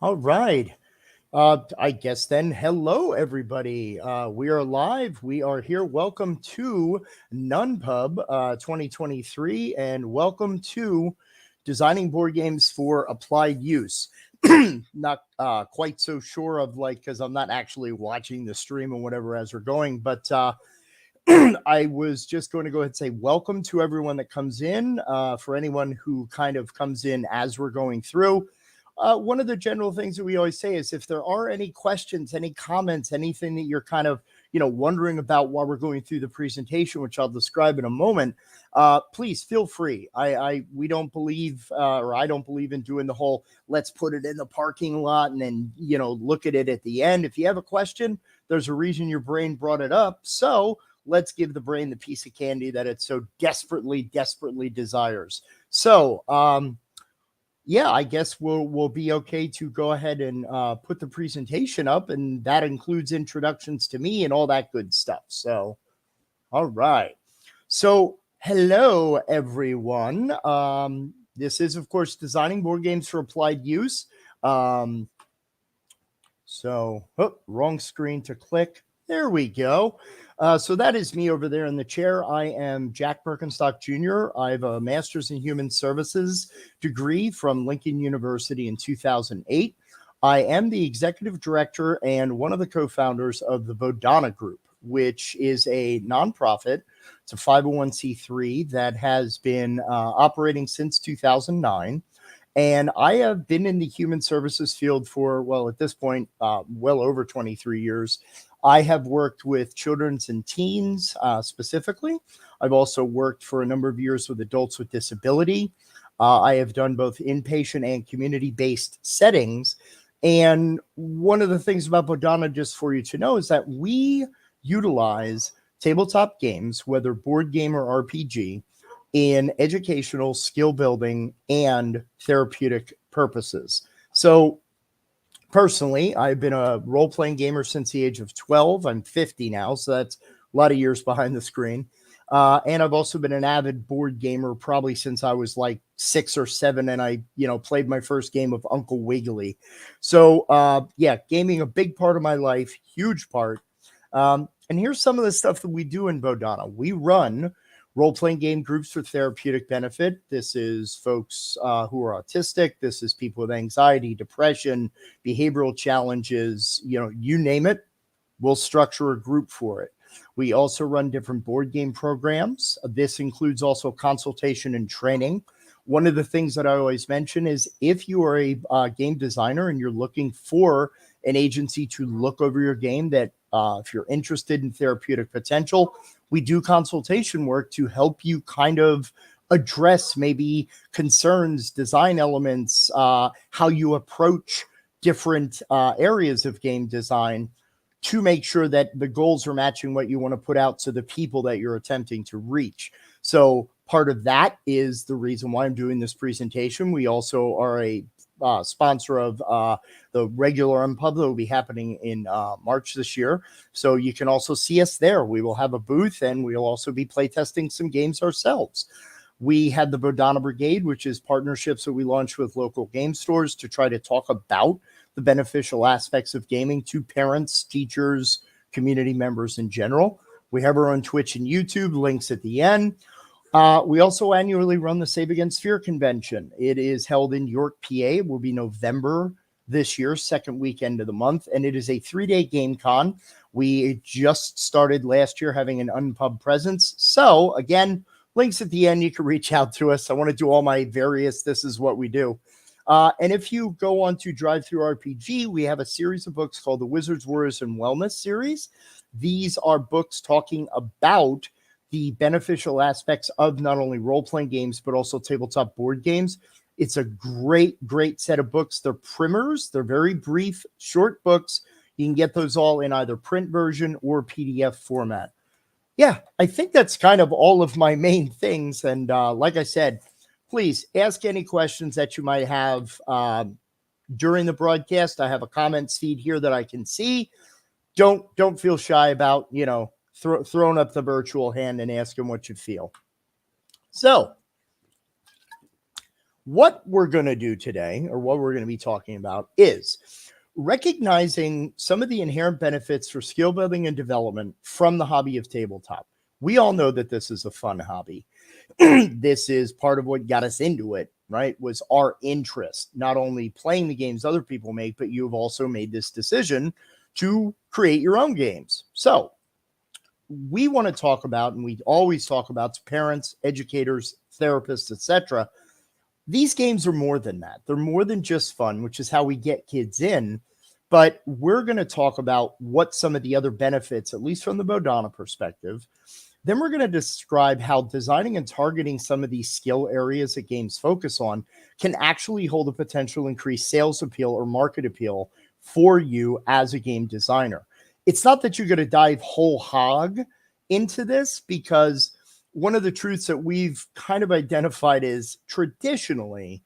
All right. I guess then, hello everybody. We are live. We are here. Welcome to NunPub 2023, and welcome to Designing Board Games for Applied Use. Not quite so sure of because I'm not actually watching the stream or whatever as we're going, but I was just going to go ahead and say welcome to everyone that comes in. For anyone who kind of comes in as we're going through. One of the general things that we always say is if there are any questions, any comments, anything that you're kind of, wondering about while we're going through the presentation, which I'll describe in a moment, please feel free. We don't believe, or I don't believe in doing the whole, let's put it in the parking lot and then, look at it at the end. If you have a question, there's a reason your brain brought it up. So let's give the brain the piece of candy that it so desperately, desperately desires. So, yeah, I guess we'll be okay to go ahead and put the presentation up, and that includes introductions to me and all that good stuff. So, all right. So, hello everyone. This is, of course, Designing Board Games for Applied Use. Wrong screen to click. There we go. So that is me over there in the chair. I am Jack Birkenstock Jr. I have a master's in human services degree from Lincoln University in 2008. I am the executive director and one of the co-founders of the Vodana Group, which is a nonprofit. It's a 501c3 that has been operating since 2009. And I have been in the human services field for, well, at this point, well over 23 years. I have worked with children's and teens specifically. I've also worked for a number of years with adults with disability. I have done both inpatient and community-based settings. And one of the things about Vodana, just for you to know, is that we utilize tabletop games, whether board game or RPG, in educational, skill building, and therapeutic purposes. So personally, I've been a role-playing gamer since the age of 12. I'm 50 now, so that's a lot of years behind the screen. And I've also been an avid board gamer probably since I was like 6 or 7, and I, played my first game of Uncle Wiggily. So, yeah, gaming a big part of my life, huge part. And here's some of the stuff that we do in Vodana. We run role-playing game groups for therapeutic benefit. This is folks who are autistic. This is people with anxiety, depression, behavioral challenges, you name it. We'll structure a group for it. We also run different board game programs. This includes also consultation and training. One of the things that I always mention is if you are a game designer and you're looking for an agency to look over your game, that if you're interested in therapeutic potential, we do consultation work to help you kind of address maybe concerns, design elements, how you approach different areas of game design to make sure that the goals are matching what you want to put out to the people that you're attempting to reach. So part of that is the reason why I'm doing this presentation. We also are a sponsor of the regular NPub that will be happening in March this year. So you can also see us there. We will have a booth, and we'll also be playtesting some games ourselves. We had the Vodana Brigade, which is partnerships that we launched with local game stores to try to talk about the beneficial aspects of gaming to parents, teachers, community members in general. We have our own Twitch and YouTube, links at the end. We also annually run the Save Against Fear convention. It is held in York, PA. It will be November this year, second weekend of the month, and it is a 3-day game con. We just started last year having an unpub presence. So again, links at the end. You can reach out to us. I want to do all my various, this is what we do. And if you go on to Drive Through RPG, we have a series of books called the Wizards, Warriors, and Wellness series. These are books talking about the beneficial aspects of not only role-playing games, but also tabletop board games. It's a great, great set of books. They're primers. They're very brief, short books. You can get those all in either print version or PDF format. Yeah, I think that's kind of all of my main things. And like I said, please ask any questions that you might have during the broadcast. I have a comments feed here that I can see. Don't feel shy about, throwing up the virtual hand and asking what you feel. So What we're going to do today, or what we're going to be talking about, is recognizing some of the inherent benefits for skill building and development from the hobby of tabletop. We all know that this is a fun hobby. This is part of what got us into it, right? Was our interest, not only playing the games other people make, but you've also made this decision to create your own games. So we want to talk about, and we always talk about, to parents, educators, therapists, etc. These games are more than that. They're more than just fun, which is how we get kids in. But we're going to talk about what some of the other benefits, at least from the Bodhana perspective. Then we're going to describe how designing and targeting some of these skill areas that games focus on can actually hold a potential increased sales appeal or market appeal for you as a game designer. It's not that you're going to dive whole hog into this, because one of the truths that we've kind of identified is traditionally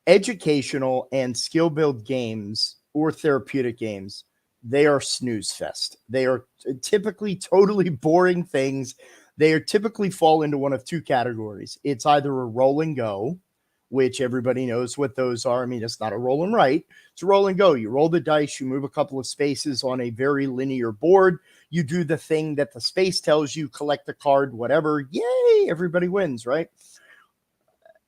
educational and skill build games or therapeutic games, they are snooze fest. They are typically totally boring things. They are typically fall into one of two categories. It's either a roll and go, which everybody knows what those are. I mean, it's not a roll and write. It's a roll and go. You roll the dice, you move a couple of spaces on a very linear board. You do the thing that the space tells you, collect a card, whatever. Yay, everybody wins, right?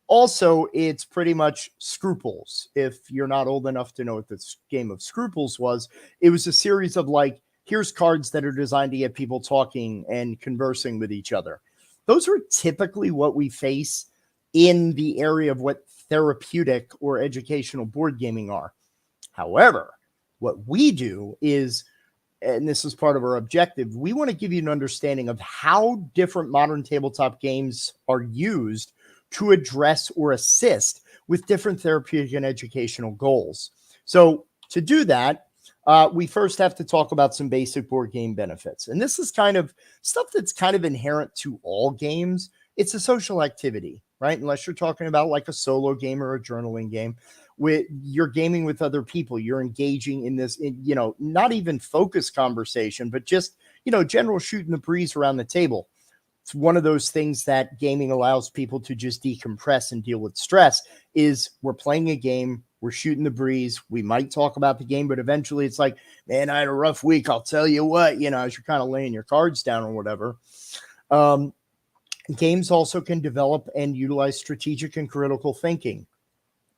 Also, it's pretty much Scruples. If you're not old enough to know what this game of Scruples was, it was a series of like, here's cards that are designed to get people talking and conversing with each other. Those are typically what we face in the area of what therapeutic or educational board gaming are. However, what we do is, and this is part of our objective, we want to give you an understanding of how different modern tabletop games are used to address or assist with different therapeutic and educational goals. So to do that, we first have to talk about some basic board game benefits. And this is kind of stuff that's kind of inherent to all games. It's a social activity, right? Unless you're talking about like a solo game or a journaling game. You're gaming with other people. You're engaging in this, not even focused conversation, but just, general shooting the breeze around the table. It's one of those things that gaming allows people to just decompress and deal with stress. Is we're playing a game, we're shooting the breeze, we might talk about the game, but eventually it's like, man, I had a rough week, I'll tell you what, as you're kind of laying your cards down or whatever. Games also can develop and utilize strategic and critical thinking.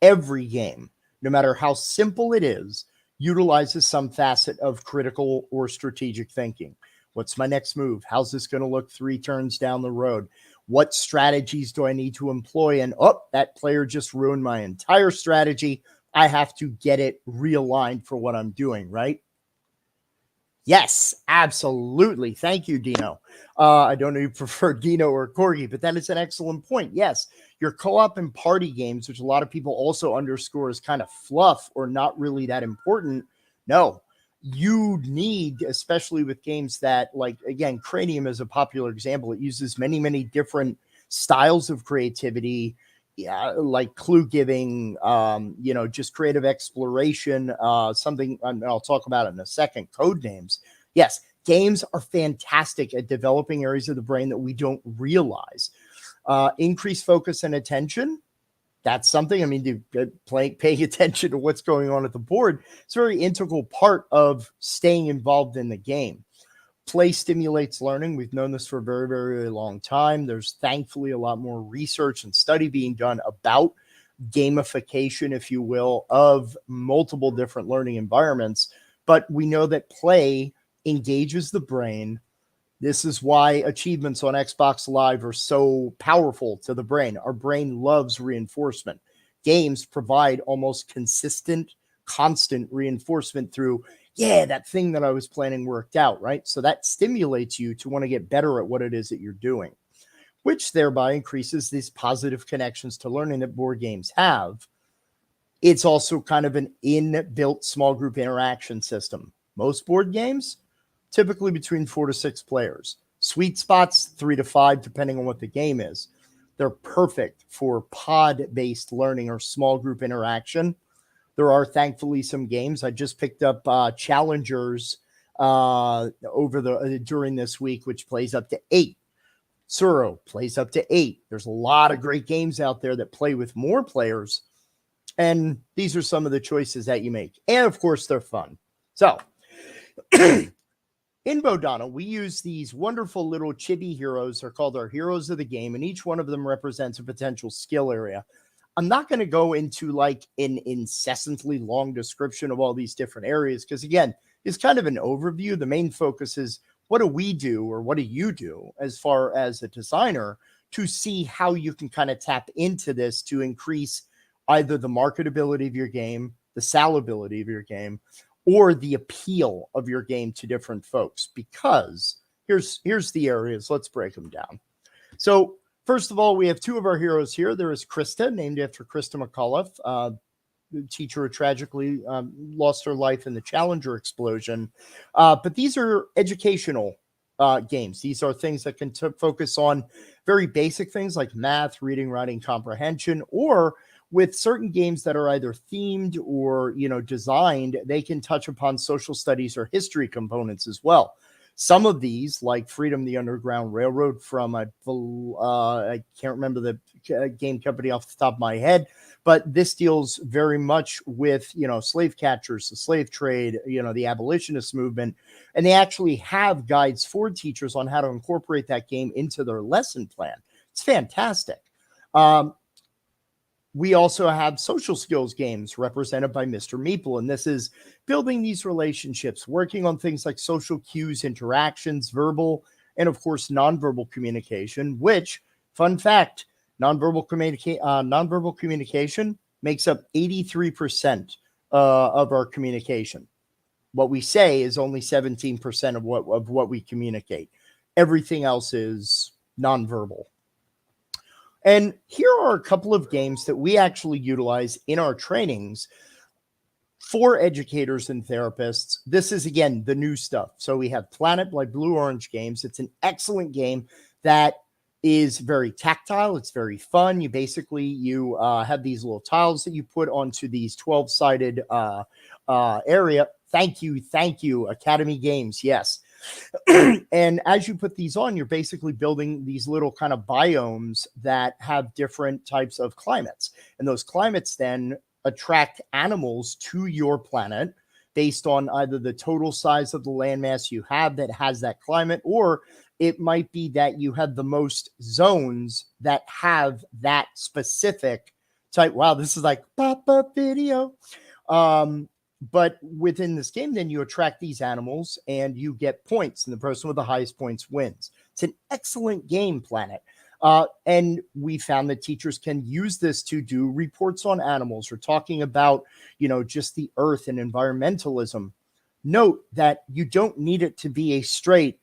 Every game, no matter how simple it is, utilizes some facet of critical or strategic thinking. What's my next move? How's this going to look 3 turns down the road? What strategies do I need to employ? And that player just ruined my entire strategy. I have to get it realigned for what I'm doing, right? Yes, absolutely. Thank you, Dino. I don't know if you prefer Dino or Corgi, but that is an excellent point. Yes, your co-op and party games, which a lot of people also underscore as kind of fluff or not really that important. No, you need, especially with games that, like, again, Cranium is a popular example. It uses many, many different styles of creativity, like clue giving, just creative exploration, something I'll talk about in a second, code names. Yes, games are fantastic at developing areas of the brain that we don't realize. Increased focus and attention. That's something, paying attention to what's going on at the board. It's a very integral part of staying involved in the game. Play stimulates learning. We've known this for a very, very, very long time. There's thankfully a lot more research and study being done about gamification, if you will, of multiple different learning environments. But we know that play engages the brain. This is why achievements on Xbox Live are so powerful to the brain. Our brain loves reinforcement. Games provide almost consistent, constant reinforcement through, that thing that I was planning worked out, right? So that stimulates you to want to get better at what it is that you're doing, which thereby increases these positive connections to learning that board games have. It's also kind of an inbuilt small group interaction system. Most board games, typically between 4 to 6 players. Sweet spots, 3 to 5, depending on what the game is. They're perfect for pod-based learning or small group interaction. There are thankfully some games. I just picked up Challengers during this week, which plays up to 8. Suro plays up to 8. There's a lot of great games out there that play with more players. And these are some of the choices that you make. And of course, they're fun. So in Bodhana, we use these wonderful little chibi heroes. They're called our heroes of the game, and each one of them represents a potential skill area. I'm not going to go into like an incessantly long description of all these different areas because, again, it's kind of an overview. The main focus is what do we do or what do you do as far as a designer to see how you can kind of tap into this to increase either the marketability of your game, the sellability of your game, or the appeal of your game to different folks. Because here's the areas. Let's break them down. So first of all, we have 2 of our heroes here. There is Krista, named after Krista McAuliffe, the teacher who tragically lost her life in the Challenger explosion. But these are educational games. These are things that can focus on very basic things like math, reading, writing, comprehension, or with certain games that are either themed or, designed, they can touch upon social studies or history components as well. Some of these, like Freedom, the Underground Railroad from, I can't remember the game company off the top of my head, but this deals very much with, slave catchers, the slave trade, the abolitionist movement, and they actually have guides for teachers on how to incorporate that game into their lesson plan. It's fantastic. We also have social skills games represented by Mr. Meeple, and this is building these relationships, working on things like social cues, interactions, verbal, and of course, nonverbal communication, which, fun fact, nonverbal communication makes up 83% of our communication. What we say is only 17% of what we communicate. Everything else is nonverbal. And here are a couple of games that we actually utilize in our trainings for educators and therapists. This is, again, the new stuff. So we have Planet by Blue Orange Games. It's an excellent game that is very tactile. It's very fun. You have these little tiles that you put onto these 12-sided area. Thank you, Academy Games. Yes. And as you put these on, you're basically building these little kind of biomes that have different types of climates. And those climates then attract animals to your planet based on either the total size of the landmass you have that has that climate, or it might be that you have the most zones that have that specific type. Wow, this is like pop-up video. But within this game, then you attract these animals and you get points, and the person with the highest points wins. It's an excellent game, Planet. And we found that teachers can use this to do reports on animals or talking about, just the earth and environmentalism. Note that you don't need it to be a straight,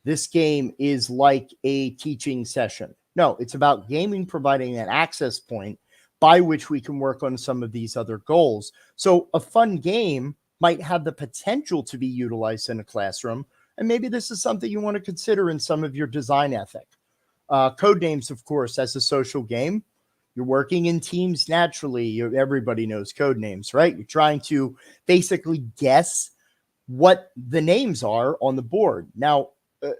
this game is like a teaching session. No, it's about gaming providing an access point by which we can work on some of these other goals. So a fun game might have the potential to be utilized in a classroom, and maybe this is something you want to consider in some of your design ethic. Codenames, of course, as a social game. You're working in teams naturally. Everybody knows Codenames, right? You're trying to basically guess what the names are on the board. Now,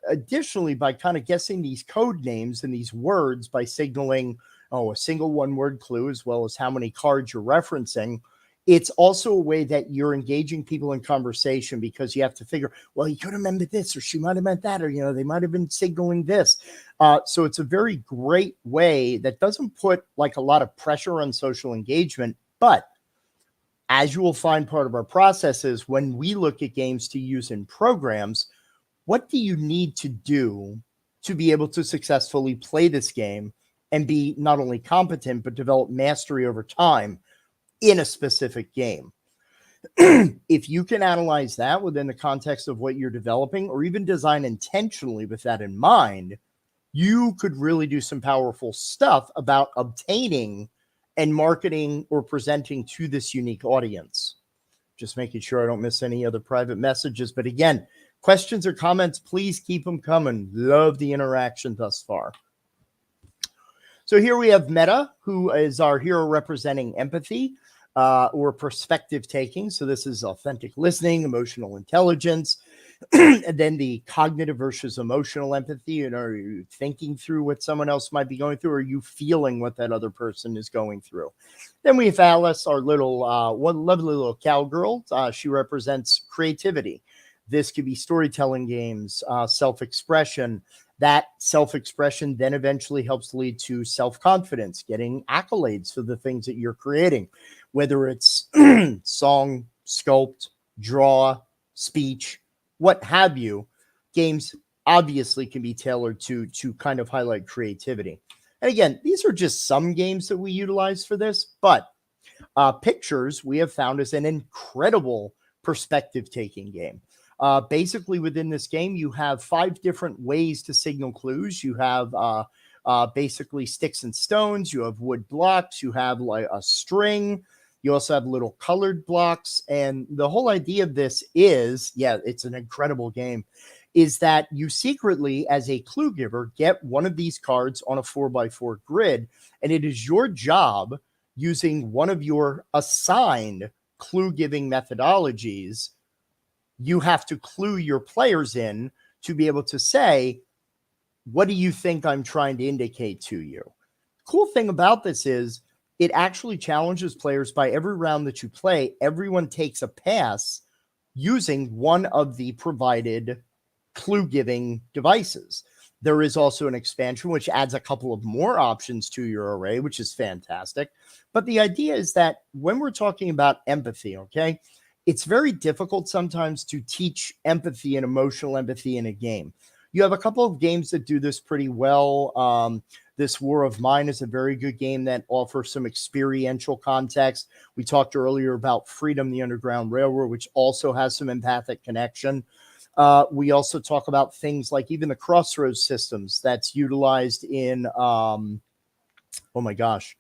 additionally, by kind of guessing these code names and these words by signaling a single one-word clue, as well as how many cards you're referencing, it's also a way that you're engaging people in conversation, because you have to figure, well, he could have meant this, or she might have meant that, or, they might have been signaling this. So it's a very great way that doesn't put like a lot of pressure on social engagement. But as you will find, part of our process is when we look at games to use in programs, what do you need to do to be able to successfully play this game and be not only competent, but develop mastery over time in a specific game? If you can analyze that within the context of what you're developing, or even design intentionally with that in mind, you could really do some powerful stuff about obtaining and marketing or presenting to this unique audience. Just making sure I don't miss any other private messages. But again, questions or comments, please keep them coming. Love the interaction thus far. So here we have Meta, who is our hero representing empathy or perspective taking. So this is authentic listening, emotional intelligence. And then the cognitive versus emotional empathy. You know, are you thinking through what someone else might be going through? Or are you feeling what that other person is going through? Then we have Alice, our little one lovely little cowgirl. She represents creativity. This could be storytelling games, self-expression. That self-expression then eventually helps lead to self-confidence, getting accolades for the things that you're creating, whether it's song, sculpt, draw, speech, what have you. Games obviously can be tailored to kind of highlight creativity. And again, these are just some games that we utilize for this, but Pictures we have found is an incredible perspective taking game. Basically, within this game, you have 5 different ways to signal clues. You have basically sticks and stones, you have wood blocks, you have like a string, you also have little colored blocks. And the whole idea of this is, yeah, it's an incredible game, is that you secretly, as a clue giver, get one of these cards on a 4x4 grid, and it is your job, using one of your assigned clue giving methodologies, you have to clue your players in to be able to say, what do you think I'm trying to indicate to you? Cool thing about this is it actually challenges players. By every round that you play, everyone takes a pass using one of the provided clue giving devices. There is also an expansion which adds a couple of more options to your array, which is fantastic. But the idea is that when we're talking about empathy, okay, it's very difficult sometimes to teach empathy and emotional empathy in a game. You have a couple of games that do this pretty well. This War of Mine is a very good game that offers some experiential context. We talked earlier about Freedom, the Underground Railroad, which also has some empathic connection. We also talk about things like even the Crossroads systems that's utilized in, oh my gosh,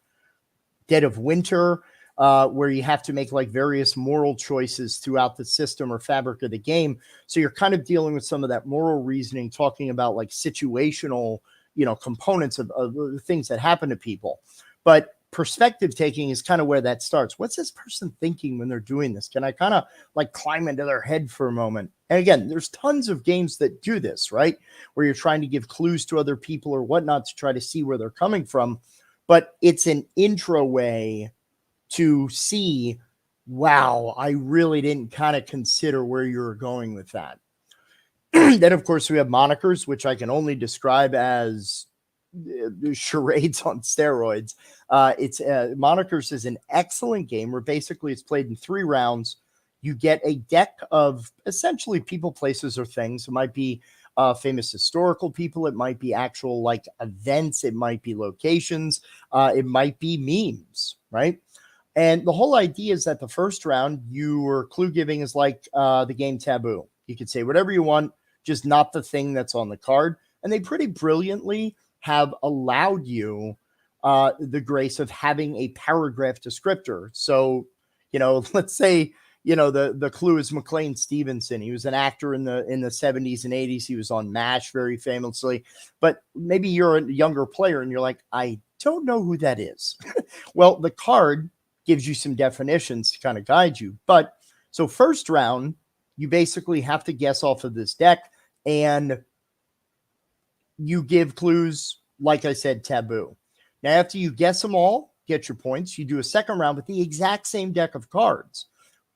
Dead of Winter, where you have to make like various moral choices throughout the system or fabric of the game. So you're kind of dealing with some of that moral reasoning, talking about like situational, components of things that happen to people. But perspective taking is kind of where that starts. What's this person thinking when they're doing this? Can I kind of like climb into their head for a moment? And again, there's tons of games that do this, right? Where you're trying to give clues to other people or whatnot to try to see where they're coming from. But it's an intro way to see, wow, I really didn't kind of consider where you were going with that. Then, of course, we have monikers, which I can only describe as charades on steroids. It's Monikers is an excellent game where basically it's played in 3 rounds. You get a deck of essentially people, places, or things. It might be famous historical people. It might be actual like events. It might be locations. It might be memes, right? And the whole idea is that the first round, your clue giving is like the game Taboo. You could say whatever you want, just not the thing that's on the card. And they pretty brilliantly have allowed you the grace of having a paragraph descriptor. So, let's say, the clue is McLean Stevenson. He was an actor in the 70s and 80s. He was on MASH very famously. But maybe you're a younger player and you're like, I don't know who that is. Well, the card gives you some definitions to kind of guide you. But so first round, you basically have to guess off of this deck, and you give clues, like I said, Taboo. Now, after you guess them all, get your points, you do a second round with the exact same deck of cards.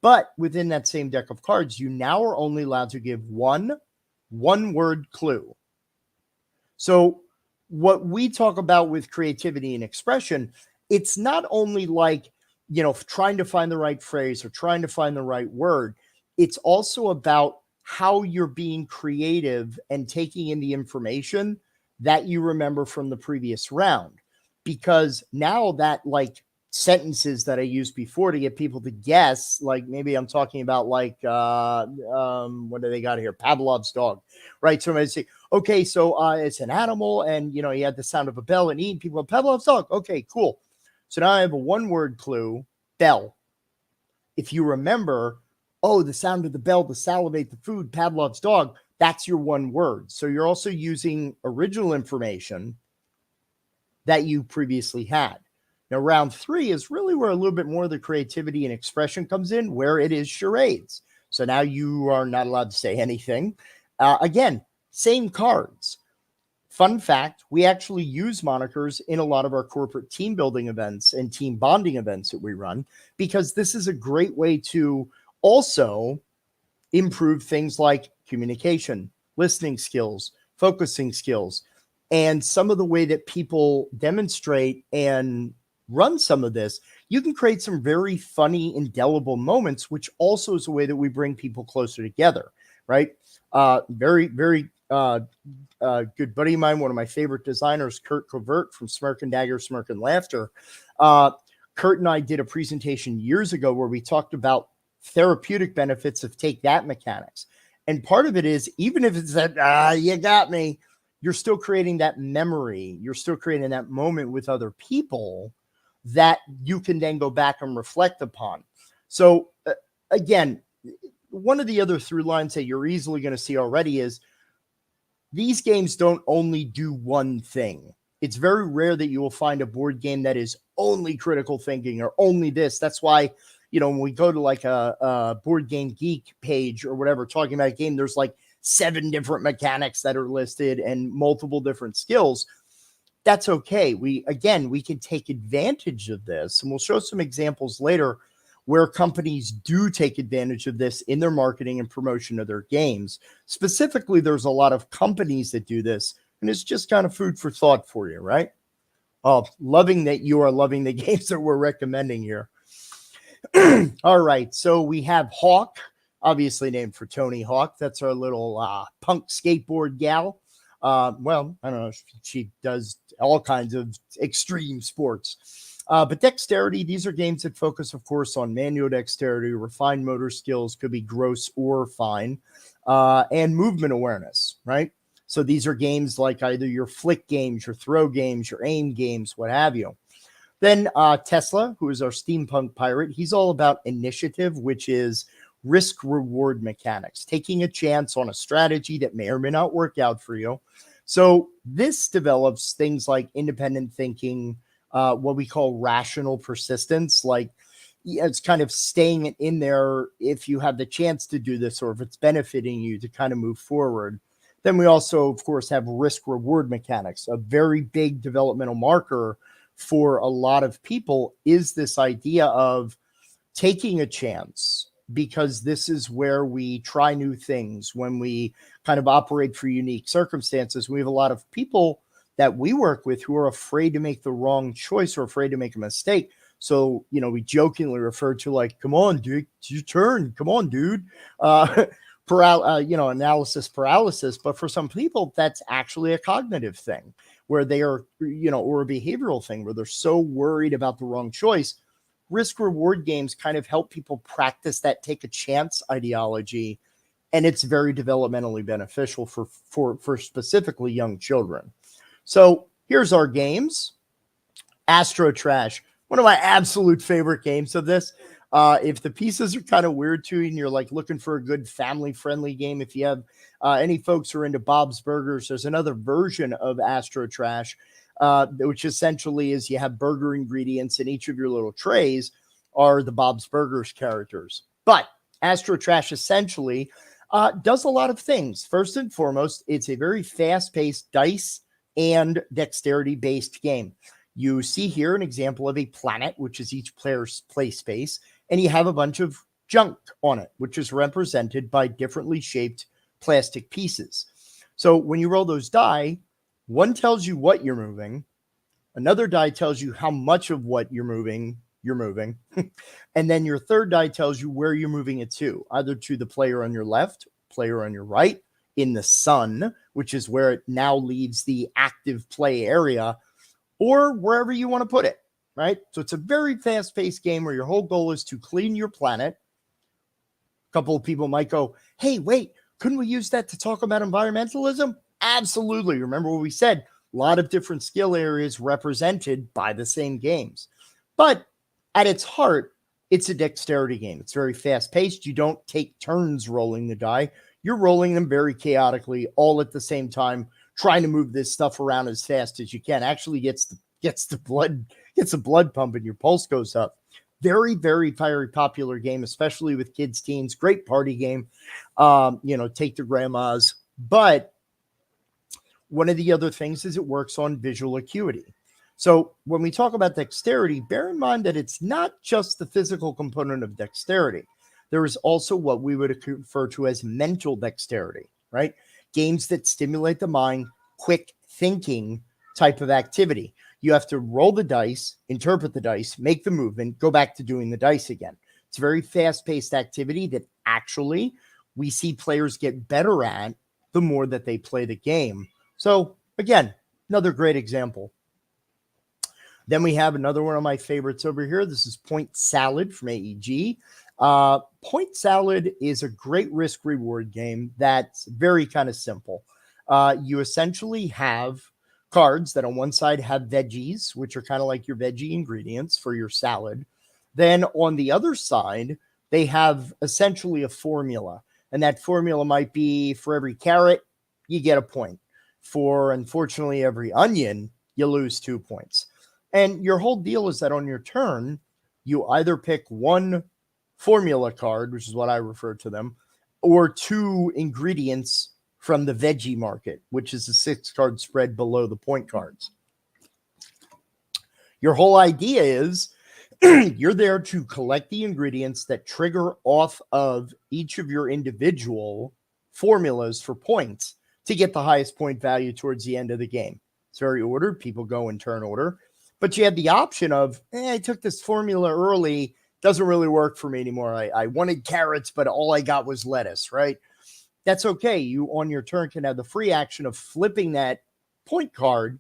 But within that same deck of cards, you now are only allowed to give one word clue. So what we talk about with creativity and expression, it's not only like, trying to find the right phrase or trying to find the right word. It's also about how you're being creative and taking in the information that you remember from the previous round. Because now that like sentences that I used before to get people to guess, like maybe I'm talking about like, what do they got here? Pavlov's dog, right? So I say, okay, so it's an animal and, he had the sound of a bell and eating people. Pavlov's dog. Okay, cool. So now I have a 1-word clue, bell. If you remember, the sound of the bell, the salivate, the food, Pavlov's dog, that's your 1 word. So you're also using original information that you previously had. Now, round 3 is really where a little bit more of the creativity and expression comes in, where it is charades. So now you are not allowed to say anything. Again, same cards. Fun fact, we actually use monikers in a lot of our corporate team building events and team bonding events that we run, because this is a great way to also improve things like communication, listening skills, focusing skills, and some of the way that people demonstrate and run some of this. You can create some very funny, indelible moments, which also is a way that we bring people closer together, right? Very good buddy of mine, one of my favorite designers, Kurt Covert from Smirk and Dagger, Smirk and Laughter. Kurt and I did a presentation years ago where we talked about therapeutic benefits of take that mechanics. And part of it is, even if it's that, you got me, you're still creating that memory. You're still creating that moment with other people that you can then go back and reflect upon. So again, one of the other through lines that you're easily going to see already is these games don't only do one thing. It's very rare that you will find a board game that is only critical thinking or only this. That's why, when we go to like a Board Game Geek page or whatever, talking about a game, there's like 7 different mechanics that are listed and multiple different skills. That's okay. We can take advantage of this, and we'll show some examples later where companies do take advantage of this in their marketing and promotion of their games. Specifically, there's a lot of companies that do this, and it's just kind of food for thought for you, right? Loving that you are loving the games that we're recommending here. All right, so we have Hawk, obviously named for Tony Hawk. That's our little punk skateboard gal. Well, I don't know. She does all kinds of extreme sports. But Dexterity, these are games that focus, of course, on manual dexterity, refined motor skills, could be gross or fine, and movement awareness, right? So these are games like either your flick games, your throw games, your aim games, what have you. Then Tesla, who is our steampunk pirate, he's all about initiative, which is risk-reward mechanics, taking a chance on a strategy that may or may not work out for you. So this develops things like independent thinking, what we call rational persistence, like it's kind of staying in there if you have the chance to do this or if it's benefiting you to kind of move forward. Then we also, of course, have risk-reward mechanics. A very big developmental marker for a lot of people is this idea of taking a chance, because this is where we try new things when we kind of operate for unique circumstances. We have a lot of people that we work with who are afraid to make the wrong choice or afraid to make a mistake. So, we jokingly refer to like, come on, dude, it's your turn. Come on, dude. Analysis paralysis. But for some people, that's actually a cognitive thing where they are, or a behavioral thing where they're so worried about the wrong choice. Risk reward games kind of help people practice that take a chance ideology. And it's very developmentally beneficial for specifically young children. So here's our games. Astro Trash, one of my absolute favorite games of this. If the pieces are kind of weird to you and you're like looking for a good family-friendly game, if you have any folks who are into Bob's Burgers, there's another version of Astro Trash, which essentially is you have burger ingredients in each of your little trays are the Bob's Burgers characters. But Astro Trash essentially does a lot of things. First and foremost, it's a very fast-paced dice and dexterity-based game. You see here an example of a planet, which is each player's play space, and you have a bunch of junk on it, which is represented by differently shaped plastic pieces. So when you roll those die, one tells you what you're moving, another die tells you how much of what you're moving, and then your third die tells you where you're moving it to, either to the player on your left, player on your right, in the sun, which is where it now leaves the active play area, or wherever you want to put it, right? So it's a very fast-paced game where your whole goal is to clean your planet. A couple of people might go, hey, wait, couldn't we use that to talk about environmentalism? Absolutely. Remember what we said, a lot of different skill areas represented by the same games. But at its heart, it's a dexterity game. It's very fast-paced. You don't take turns rolling the die. You're rolling them very chaotically, all at the same time, trying to move this stuff around as fast as you can. Actually gets the blood pumping, your pulse goes up. Very, very, very popular game, especially with kids, teens. Great party game. Take the grandmas. But one of the other things is it works on visual acuity. So when we talk about dexterity, bear in mind that it's not just the physical component of dexterity. There is also what we would refer to as mental dexterity, right? Games that stimulate the mind, quick thinking type of activity. You have to roll the dice, interpret the dice, make the movement, go back to doing the dice again. It's a very fast-paced activity that actually we see players get better at the more that they play the game. So again, another great example. Then we have another one of my favorites over here. This is Point Salad from AEG. Point Salad is a great risk reward game that's very kind of simple. You essentially have cards that on one side have veggies, which are kind of like your veggie ingredients for your salad. Then on the other side, they have essentially a formula. And that formula might be for every carrot, you get a point. For, unfortunately, every onion, you lose 2 points. And your whole deal is that on your turn, you either pick one formula card, which is what I refer to them, or 2 ingredients from the veggie market, which is a 6-card spread below the point cards. Your whole idea is you're there to collect the ingredients that trigger off of each of your individual formulas for points to get the highest point value towards the end of the game. It's very ordered. People go in turn order. But you have the option of, I took this formula early. Doesn't really work for me anymore. I wanted carrots, but all I got was lettuce, right? That's okay. You, on your turn, can have the free action of flipping that point card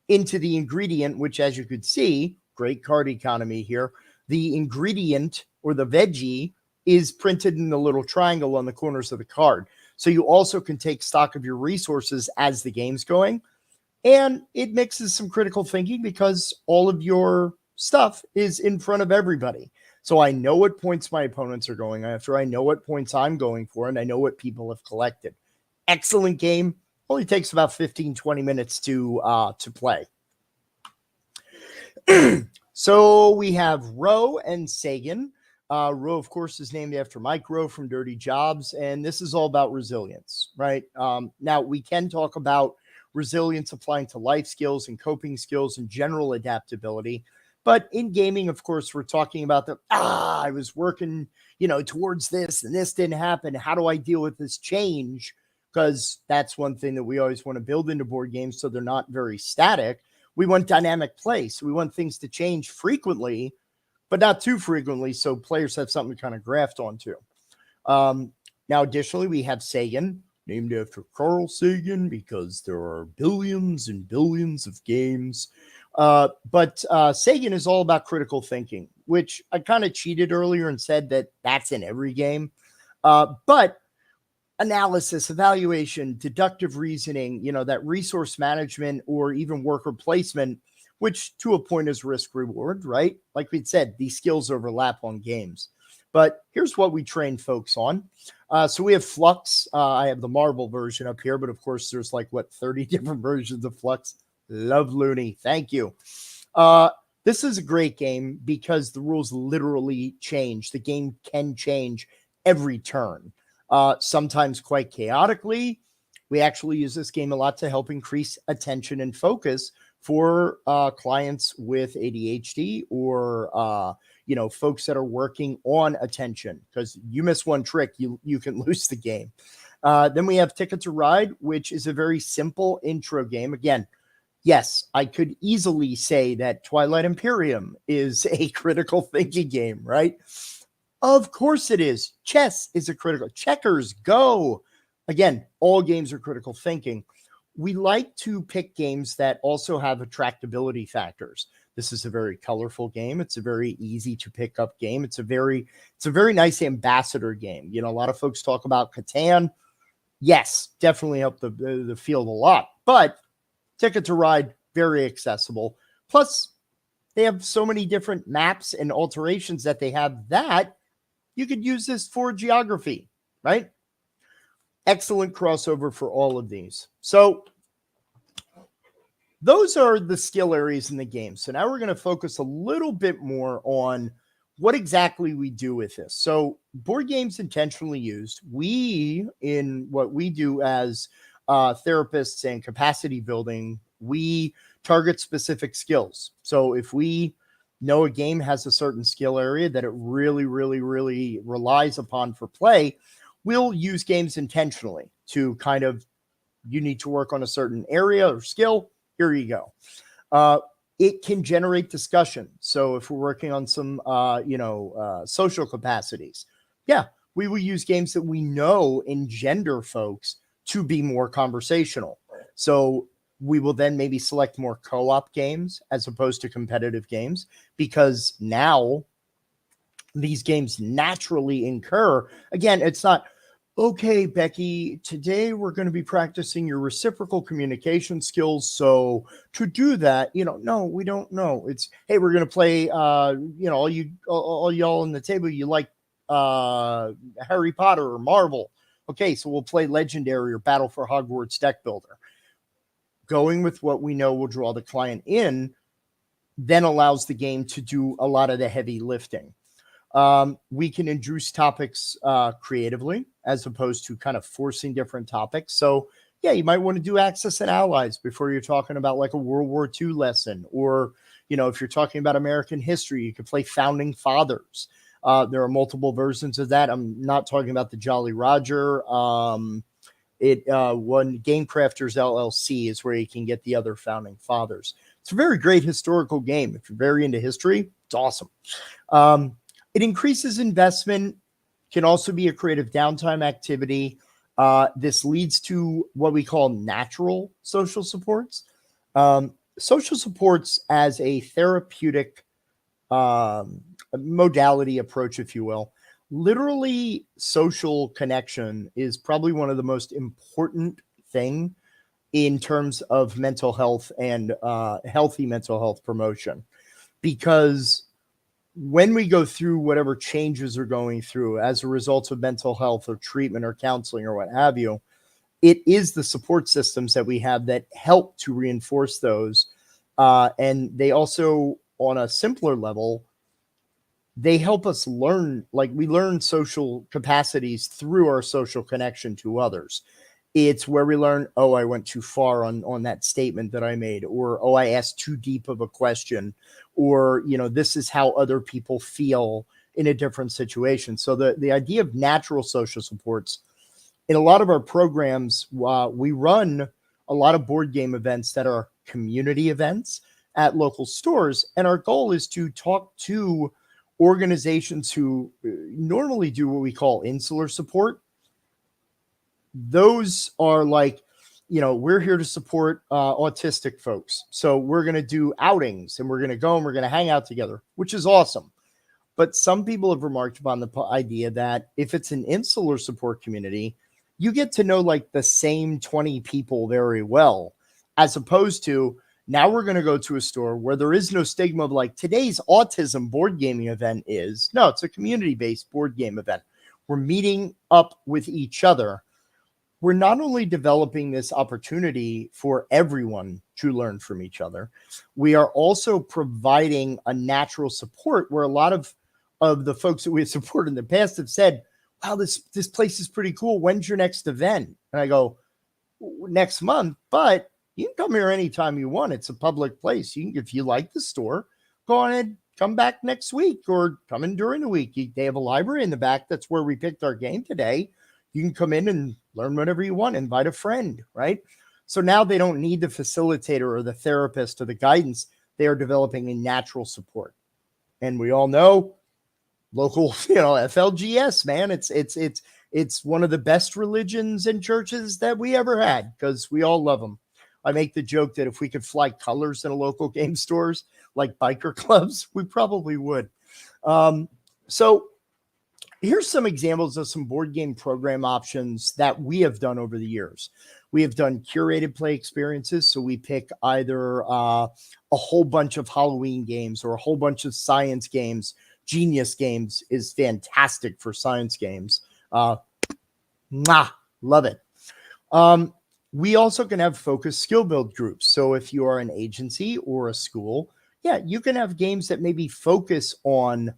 into the ingredient, which, as you could see, great card economy here. The ingredient or the veggie is printed in the little triangle on the corners of the card. So you also can take stock of your resources as the game's going. And it mixes some critical thinking because all of your stuff is in front of everybody. So I know what points my opponents are going after. I know what points I'm going for, and I know what people have collected. Excellent game. Only takes about 15, 20 minutes to play. So we have Roe and Sagan. Roe, of course, is named after Mike Rowe from Dirty Jobs, and this is all about resilience, right? Now, we can talk about resilience applying to life skills and coping skills and general adaptability. But in gaming, of course, we're talking about I was working, towards this and this didn't happen. How do I deal with this change? Because that's one thing that we always want to build into board games so they're not very static. We want dynamic play. So we want things to change frequently, but not too frequently. So players have something to kind of graft onto. Now, additionally, we have Sagan, named after Carl Sagan, because there are billions and billions of games. But Sagan is all about critical thinking, which I kind of cheated earlier and said that that's in every game. But analysis, evaluation, deductive reasoning, that resource management or even worker placement, which to a point is risk reward, right? Like we said, these skills overlap on games. But here's what we train folks on. So we have Flux. I have the Marvel version up here, but of course there's 30 different versions of Flux. Love Looney. Thank you. This is a great game because the rules literally change. The game can change every turn, sometimes quite chaotically. We actually use this game a lot to help increase attention and focus for clients with ADHD or folks that are working on attention, because you miss one trick, you can lose the game. Then we have Ticket to Ride, which is a very simple intro game. Again, yes, I could easily say that Twilight Imperium is a critical thinking game, right? Of course it is. Chess is a critical. Checkers, Go. Again, all games are critical thinking. We like to pick games that also have attractability factors. This is a very colorful game. It's a very easy to pick up game. It's a very nice ambassador game. A lot of folks talk about Catan. Yes, definitely helped the field a lot. But Ticket to Ride, very accessible. Plus, they have so many different maps and alterations that they have that you could use this for geography, right? Excellent crossover for all of these. So those are the skill areas in the game. So now we're going to focus a little bit more on what exactly we do with this. So board games intentionally used, we, in what we do as therapists and capacity building, we target specific skills. So if we know a game has a certain skill area that it really, really, really relies upon for play, we'll use games intentionally to kind of, you need to work on a certain area or skill, here you go. It can generate discussion. So if we're working on some, social capacities, yeah, we will use games that we know engender folks to be more conversational. So we will then maybe select more co-op games as opposed to competitive games, because now these games naturally incur, again, it's not, okay, Becky, today we're going to be practicing your reciprocal communication skills. So to do that, no, we don't know. It's, hey, we're going to play, all y'all on the table, you like Harry Potter or Marvel. Okay, so we'll play Legendary or Battle for Hogwarts deck builder. Going with what we know will draw the client in, then allows the game to do a lot of the heavy lifting. We can introduce topics creatively as opposed to kind of forcing different topics. So yeah, you might want to do Axis and Allies before you're talking about like a World War II lesson, or, if you're talking about American history, you could play Founding Fathers. There are multiple versions of that. I'm not talking about the Jolly Roger. One Game Crafters LLC is where you can get the other Founding Fathers. It's a very great historical game. If you're very into history, it's awesome. It increases investment, can also be a creative downtime activity. This leads to what we call natural social supports. Social supports as a therapeutic modality approach, if you will. Literally, social connection is probably one of the most important thing in terms of mental health and healthy mental health promotion, because when we go through whatever changes are going through as a result of mental health or treatment or counseling or what have you, it is the support systems that we have that help to reinforce those. And they also, on a simpler level, they help us learn, like we learn social capacities through our social connection to others. It's where we learn, oh, I went too far on that statement that I made, or, oh, I asked too deep of a question, or, this is how other people feel in a different situation. So the idea of natural social supports, in a lot of our programs, we run a lot of board game events that are community events at local stores. And our goal is to talk to organizations who normally do what we call insular support. Those are like, we're here to support autistic folks. So we're going to do outings and we're going to go and we're going to hang out together, which is awesome. But some people have remarked upon the idea that if it's an insular support community, you get to know like the same 20 people very well, as opposed to now we're going to go to a store where there is no stigma of like today's autism board gaming event is. No, it's a community-based board game event. We're meeting up with each other. We're not only developing this opportunity for everyone to learn from each other, we are also providing a natural support where a lot of the folks that we have supported in the past have said, wow, this place is pretty cool. When's your next event? And I go, next month, but you can come here anytime you want. It's a public place. You can, if you like the store, go on and come back next week or come in during the week. They have a library in the back. That's where we picked our game today. You can come in and learn whatever you want, invite a friend, right? So now they don't need the facilitator or the therapist or the guidance. They are developing a natural support. And we all know local, FLGS, man, it's one of the best religions and churches that we ever had because we all love them. I make the joke that if we could fly colors in a local game stores like biker clubs, we probably would. So here's some examples of some board game program options that we have done over the years. We have done curated play experiences. So we pick either a whole bunch of Halloween games or a whole bunch of science games. Genius Games is fantastic for science games. Love it. We also can have focused skill build groups. So if you are an agency or a school, yeah, you can have games that maybe focus on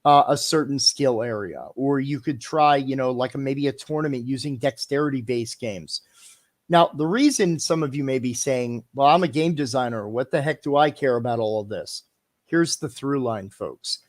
a certain skill area, or you could try, like maybe a tournament using dexterity-based games. Now, the reason some of you may be saying, well, I'm a game designer. What the heck do I care about all of this? Here's the through line, folks.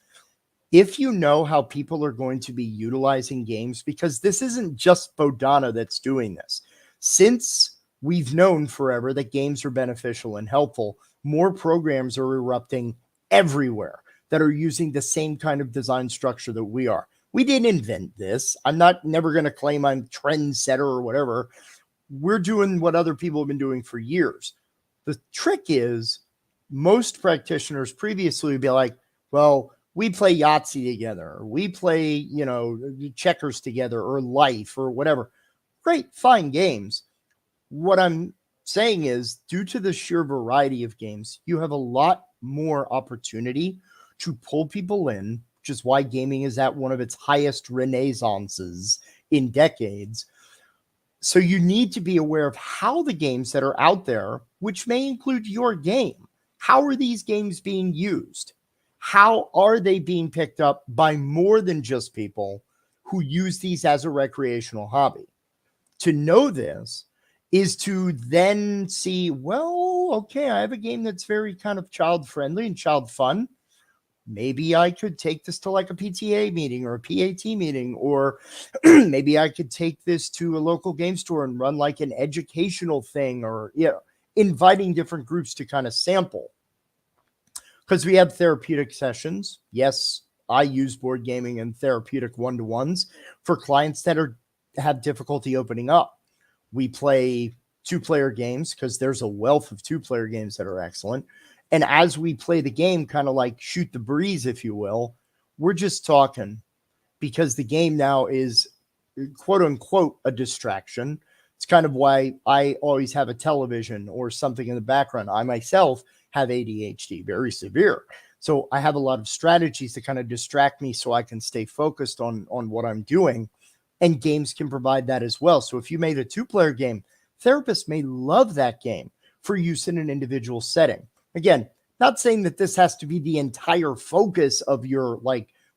If you know how people are going to be utilizing games, because this isn't just Bodhana that's doing this. Since we've known forever that games are beneficial and helpful, more programs are erupting everywhere that are using the same kind of design structure that we are. We didn't invent this. I'm never going to claim I'm trendsetter or whatever. We're doing what other people have been doing for years. The trick is most practitioners previously would be like, well, we play Yahtzee together, or we play, checkers together, or Life, or whatever. Great, fine games. What I'm saying is, due to the sheer variety of games, you have a lot more opportunity to pull people in, which is why gaming is at one of its highest renaissances in decades. So you need to be aware of how the games that are out there, which may include your game, how are these games being used? How are they being picked up by more than just people who use these as a recreational hobby? To know this is to then see, well, okay, I have a game that's very kind of child friendly and child fun. Maybe I could take this to like a PTA meeting or a PAT meeting, or maybe I could take this to a local game store and run like an educational thing, or, inviting different groups to kind of sample. Because we have therapeutic sessions. Yes, I use board gaming and therapeutic one-to-ones for clients that have difficulty opening up. We play 2-player games because there's a wealth of 2-player games that are excellent. And as we play the game, kind of like shoot the breeze, if you will, we're just talking, because the game now is quote unquote a distraction. It's kind of why I always have a television or something in the background. I myself have ADHD, very severe. So I have a lot of strategies to kind of distract me so I can stay focused on what I'm doing. And games can provide that as well. So if you made a 2-player game, therapists may love that game for use in an individual setting. Again, not saying that this has to be the entire focus of your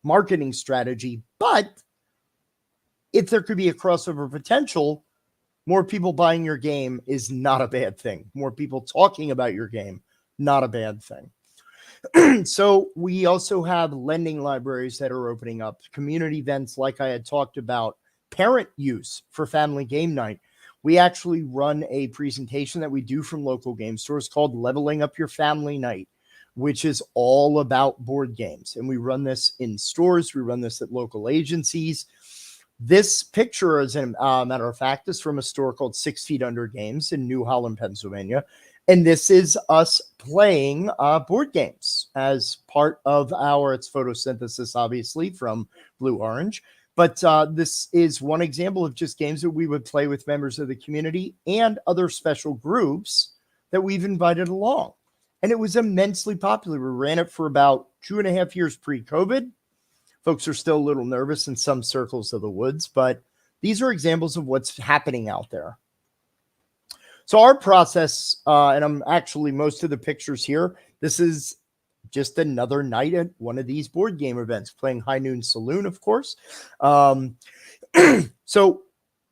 marketing strategy, but if there could be a crossover potential, more people buying your game is not a bad thing. More people talking about your game, not a bad thing. So we also have lending libraries that are opening up, community events like I had talked about, parent use for family game night. We actually run a presentation that we do from local game stores called Leveling Up Your Family Night, which is all about board games. And we run this in stores. We run this at local agencies. This picture, as a matter of fact, is from a store called 6 Feet Under Games in New Holland, Pennsylvania. And this is us playing board games as part of it's photosynthesis, obviously, from Blue Orange. But this is one example of just games that we would play with members of the community and other special groups that we've invited along. And it was immensely popular. We ran it for about 2.5 years pre-COVID. Folks are still a little nervous in some circles of the woods, but these are examples of what's happening out there. So our process, and I'm actually most of the pictures here, this is just another night at one of these board game events, playing High Noon Saloon, of course. So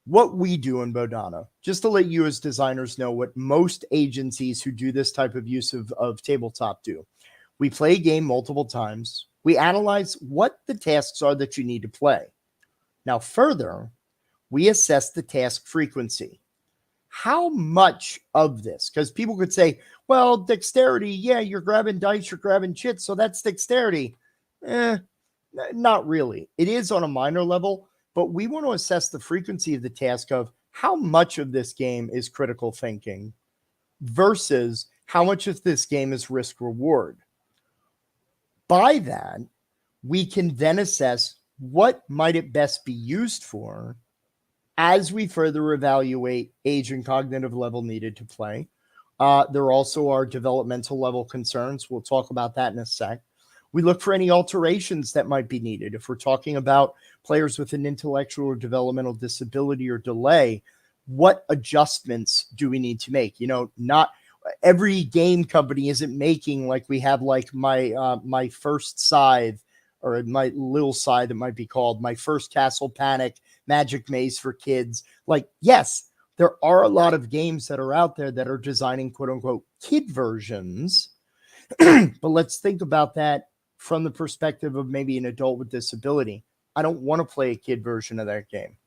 what we do in Bodhana, just to let you as designers know what most agencies who do this type of use of tabletop do. We play a game multiple times. We analyze what the tasks are that you need to play. Now, further, we assess the task frequency. How much of this? Because people could say, well, dexterity, yeah, you're grabbing dice, you're grabbing chits, so that's dexterity. Not really. It is on a minor level, but we want to assess the frequency of the task of how much of this game is critical thinking versus how much of this game is risk reward. By that, we can then assess what might it best be used for as we further evaluate age and cognitive level needed to play. There also are developmental level concerns. We'll talk about that in a sec. We look for any alterations that might be needed. If we're talking about players with an intellectual or developmental disability or delay, what adjustments do we need to make? Not every game company isn't making like we have like my First Scythe or my little side that might be called My First Castle Panic, Magic Maze for Kids. Like, yes, there are a lot of games that are out there that are designing quote unquote kid versions. But let's think about that from the perspective of maybe an adult with disability. I don't want to play a kid version of that game.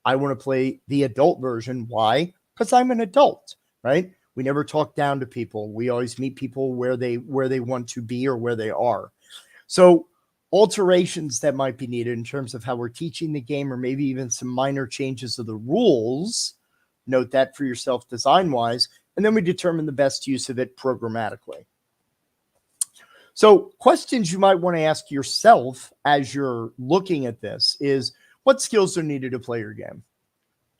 I want to play the adult version. Why? Because I'm an adult, right? We never talk down to people. We always meet people where they want to be or where they are. So alterations that might be needed in terms of how we're teaching the game, or maybe even some minor changes of the rules. Note that for yourself design-wise, and then we determine the best use of it programmatically. So questions you might want to ask yourself as you're looking at this is, what skills are needed to play your game?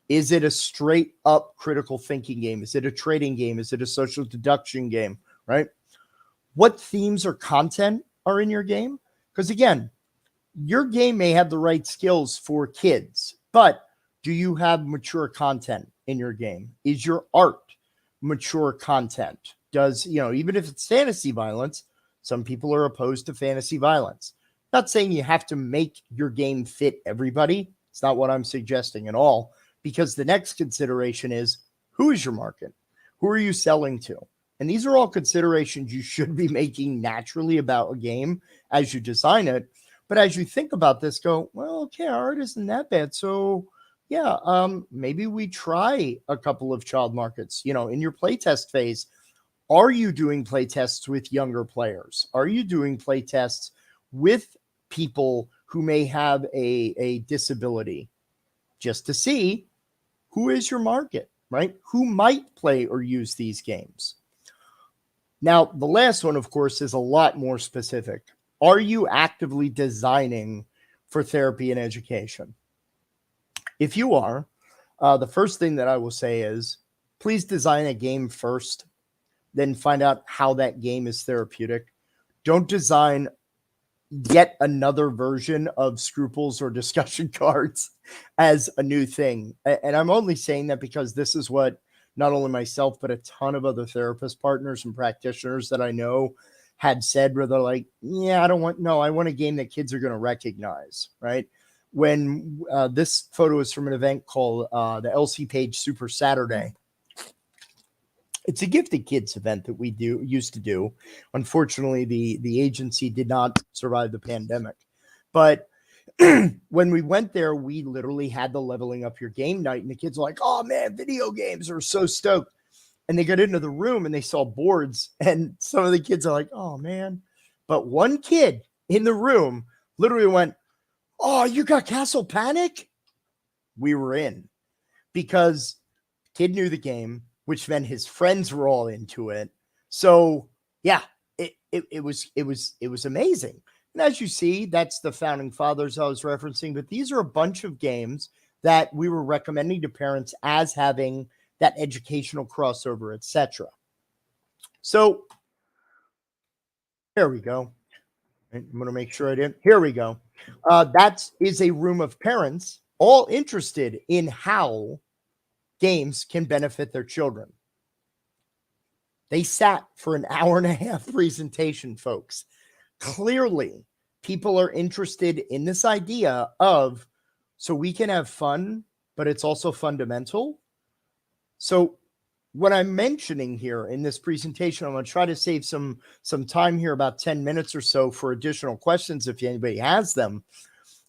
Is it a straight up critical thinking game? Is it a trading game? Is it a social deduction game, right? What themes or content are in your game? Because again, your game may have the right skills for kids, but do you have mature content in your game? Is your art mature content? Does, even if it's fantasy violence, some people are opposed to fantasy violence. Not saying you have to make your game fit everybody. It's not what I'm suggesting at all, because the next consideration is, who is your market? Who are you selling to? And these are all considerations you should be making naturally about a game as you design it. But as you think about this, go, well, okay, our art isn't that bad. So yeah, maybe we try a couple of child markets, in your playtest phase. Are you doing playtests with younger players? Are you doing playtests with people who may have a disability, just to see who is your market, right? Who might play or use these games? Now, the last one, of course, is a lot more specific. Are you actively designing for therapy and education? If you are, the first thing that I will say is, please design a game first, then find out how that game is therapeutic. Don't design yet another version of Scruples or discussion cards as a new thing. And I'm only saying that because this is what not only myself, but a ton of other therapist partners and practitioners that I know had said, where they're like, yeah, I want a game that kids are going to recognize, right? When this photo is from an event called the LC Page Super Saturday. It's a gifted kids event that we used to do. Unfortunately, the agency did not survive the pandemic. But when we went there, we literally had the leveling up your game night, and the kids were like, oh man, video games are so stoked. And they got into the room and they saw boards, and some of the kids are like, oh man. But one kid in the room literally went, oh, you got Castle Panic? We were in, because kid knew the game, which meant his friends were all into it. So yeah, it was amazing. And as you see, that's the founding fathers I was referencing, but these are a bunch of games that we were recommending to parents as having that educational crossover, etc. So here we go. I'm going to make sure I didn't. Here we go. That is a room of parents all interested in how games can benefit their children. They sat for an hour and a half presentation, folks. Clearly, people are interested in this idea of, so we can have fun, but it's also fundamental. So what I'm mentioning here in this presentation, I'm going to try to save some time here, about 10 minutes or so, for additional questions if anybody has them.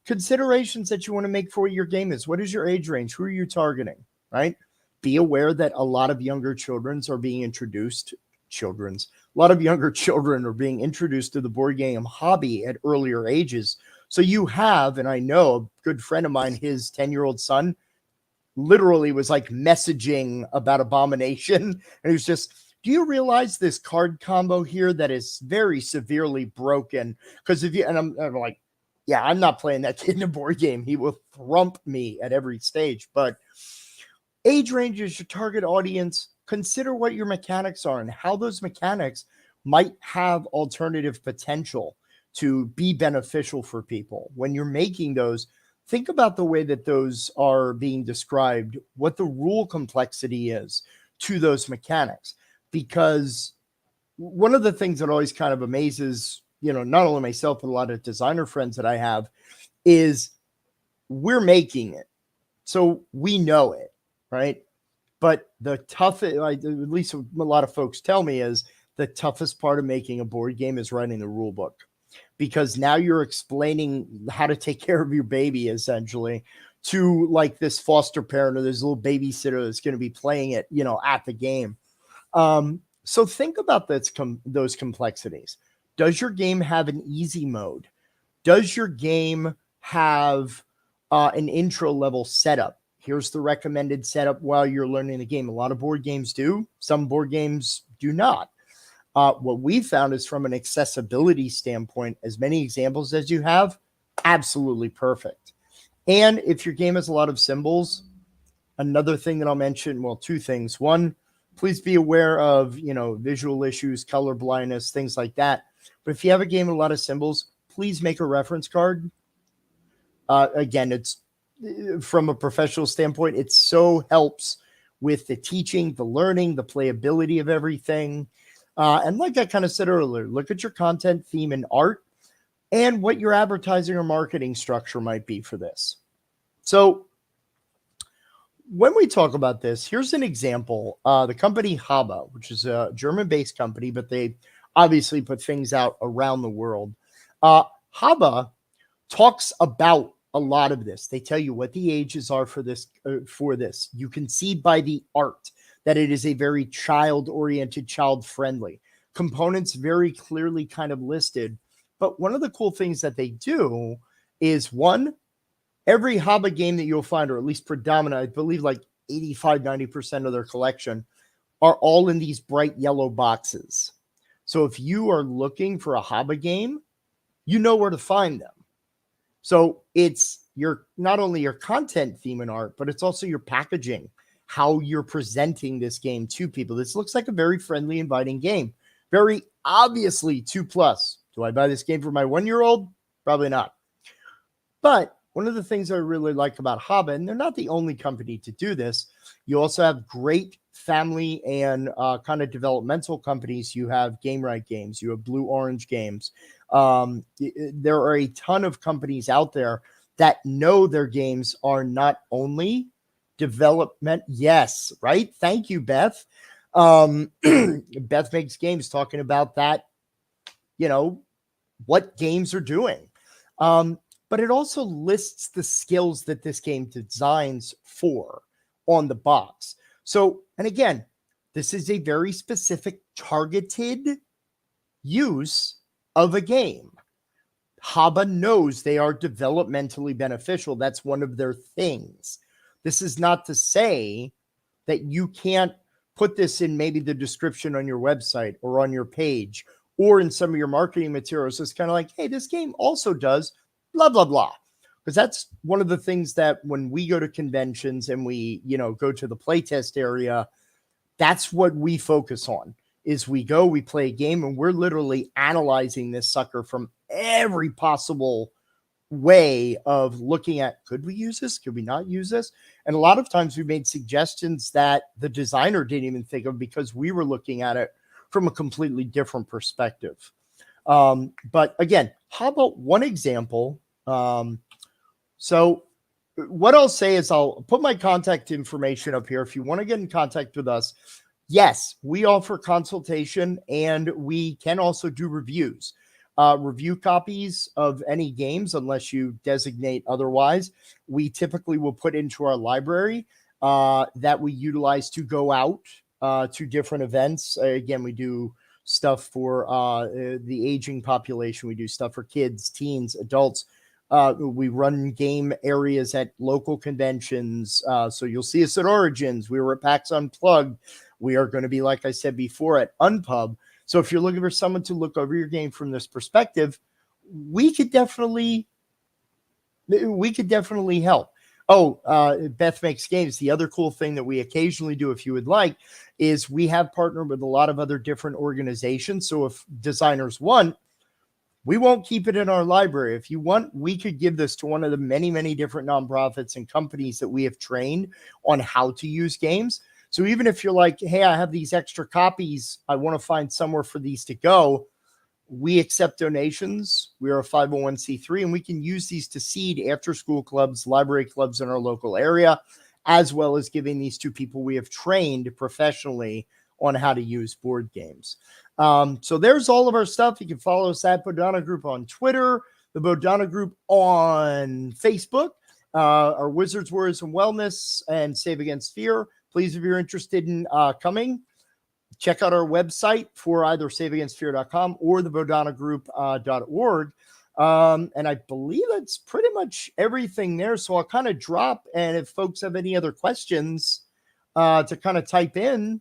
Considerations that you want to make for what your game is. What is your age range? Who are you targeting, right? Be aware that a lot of younger children are being introduced to the board game hobby at earlier ages. So you have, and I know a good friend of mine, his 10-year-old son literally was like messaging about Abomination. And he was just, do you realize this card combo here that is very severely broken? Because if you, and I'm like, yeah, I'm not playing that kid in a board game. He will thrump me at every stage. But age range is your target audience. Consider what your mechanics are and how those mechanics might have alternative potential to be beneficial for people. When you're making those, think about the way that those are being described, what the rule complexity is to those mechanics. Because one of the things that always kind of amazes not only myself, but a lot of designer friends that I have, is we're making it. So we know it, right? But the toughest, at least a lot of folks tell me, is the toughest part of making a board game is writing the rule book, because now you're explaining how to take care of your baby essentially to like this foster parent or this little babysitter that's going to be playing it, at the game. So think about those complexities. Does your game have an easy mode? Does your game have an intro level setup? Here's the recommended setup while you're learning the game. A lot of board games do. Some board games do not. What we found is, from an accessibility standpoint, as many examples as you have, absolutely perfect. And if your game has a lot of symbols, another thing that I'll mention, well, two things. One, please be aware of, visual issues, color blindness, things like that. But if you have a game with a lot of symbols, please make a reference card. Again, it's from a professional standpoint, it so helps with the teaching, the learning, the playability of everything. And like I kind of said earlier, look at your content, theme, and art, and what your advertising or marketing structure might be for this. So when we talk about this, here's an example. The company Haba, which is a German-based company, but they obviously put things out around the world. Haba talks about a lot of this. They tell you what the ages are for this. You can see by the art that it is a very child-oriented, child-friendly. Components very clearly kind of listed. But one of the cool things that they do is, one, every Haba game that you'll find, or at least predominant, I believe like 85-90% of their collection, are all in these bright yellow boxes. So if you are looking for a Haba game, you know where to find them. So it's not only your content, theme, and art, but it's also your packaging, how you're presenting this game to people. This looks like a very friendly, inviting game. Very obviously 2+. Do I buy this game for my 1-year-old? Probably not. But one of the things I really like about Haba, and they're not the only company to do this, you also have great family and kind of developmental companies. You have Gamewright Games, you have Blue Orange Games. There are a ton of companies out there that know their games are not only development. Yes, right. Thank you, Beth. Beth Makes Games, talking about that, what games are doing. But it also lists the skills that this game designs for on the box. So, and again, this is a very specific targeted use of a game. Haba knows they are developmentally beneficial. That's one of their things. This is not to say that you can't put this in maybe the description on your website or on your page or in some of your marketing materials. It's kind of like, hey, this game also does blah, blah, blah. Because that's one of the things that when we go to conventions and we, go to the playtest area, that's what we focus on. Is we go, we play a game, and we're literally analyzing this sucker from every possible way of looking at, could we use this? Could we not use this? And a lot of times we made suggestions that the designer didn't even think of because we were looking at it from a completely different perspective. But again, how about one example? So what I'll say is I'll put my contact information up here. If you want to get in contact with us, yes, we offer consultation, and we can also do reviews. Review copies of any games, unless you designate otherwise, we typically will put into our library that we utilize to go out to different events. Again, we do stuff for the aging population. We do stuff for kids, teens, adults. We run game areas at local conventions. So you'll see us at Origins. We were at PAX Unplugged. We are going to be, like I said before, at Unpub. So if you're looking for someone to look over your game from this perspective, we could definitely help. Beth Makes Games. The other cool thing that we occasionally do, if you would like, is we have partnered with a lot of other different organizations. So if designers want, we won't keep it in our library. If you want, we could give this to one of the many, many different nonprofits and companies that we have trained on how to use games. So even if you're like, hey, I have these extra copies, I want to find somewhere for these to go, We accept donations. We are a 501c3, and we can use these to seed after-school clubs, library clubs in our local area, as well as giving these to people we have trained professionally on how to use board games. So there's all of our stuff. You can follow us at Bodhana Group on Twitter, the Bodhana Group on Facebook, our Wizards, Warriors, and Wellness, and Save Against Fear. Please, if you're interested in coming, check out our website for either saveagainstfear.com or the bodhanagroup.org. And I believe that's pretty much everything there. So I'll kind of drop, and if folks have any other questions to kind of type in,